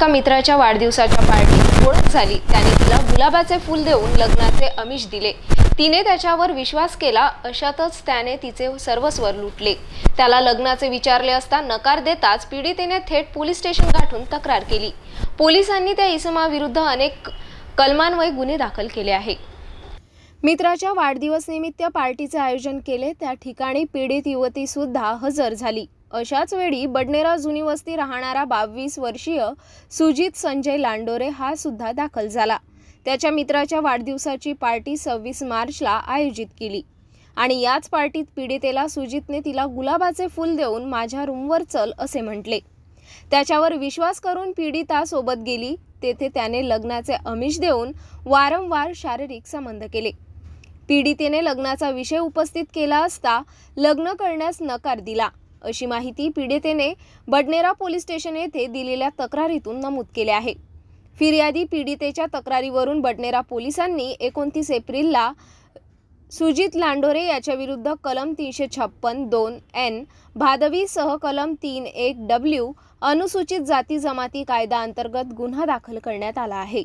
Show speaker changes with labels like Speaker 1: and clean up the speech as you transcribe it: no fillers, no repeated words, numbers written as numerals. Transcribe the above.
Speaker 1: एका मित्राच्या वाढदिवसाच्या पार्टीत ओळख झाली। त्याने तिला गुलाबाचे फूल देऊन लग्नाचे आमिष दिले। तिने त्याच्यावर विश्वास केला, अशातच त्याने तिचे सर्वस्व लुटले। त्याला लग्नाचे विचारले असता नकार देताच पीडितेने थेट पोलीस स्टेशन गाठून तक्रार केली। पोलिसांनी त्या इसमाविरुद्ध अनेक कलमान्वये गुन्हे दाखल केले आहे। मित्राच्या वाढदिवस निमित्त पार्टीचे आयोजन केले, त्या ठिकाणी पीडित युवती सुद्धा हजर झाली। अशाच वेळी बडनेरा जुनी वस्ती राहणारा 22 वर्षीय सुजित संजय लांडोरे हा सुद्धा दाखल झाला। त्याच्या मित्राच्या वाढदिवसाची पार्टी 26 मार्चला आयोजित केली आणि याच पार्टीत पीडितेला सुजितने तिला गुलाबाचे फूल देऊन माझ्या रूमवर चल असे म्हटले। त्याच्यावर विश्वास करून पीडिता सोबत गेली। तेथे त्याने लग्नाचे आमिष देऊन वारंवार शारीरिक संबंध केले। पीडितेने लग्नाचा विषय उपस्थित केला असता लग्न करण्यास नकार दिला, अशी माहिती पीडितेने बडनेरा पोलीस स्टेशन येथे दिलेल्या तक्रारीतून नमूद केले आहे। फिर्यादी पीडितेच्या तक्रारीवरून बडनेरा पोलिसांनी 29 एप्रिलला सुजित लांडोरे याच्या विरुद्ध कलम 356(2)(n) भादवी सह कलम 3(1)(w) अनुसूचित जाती जमाती कायदा अंतर्गत गुन्हा दाखल करण्यात आला आहे।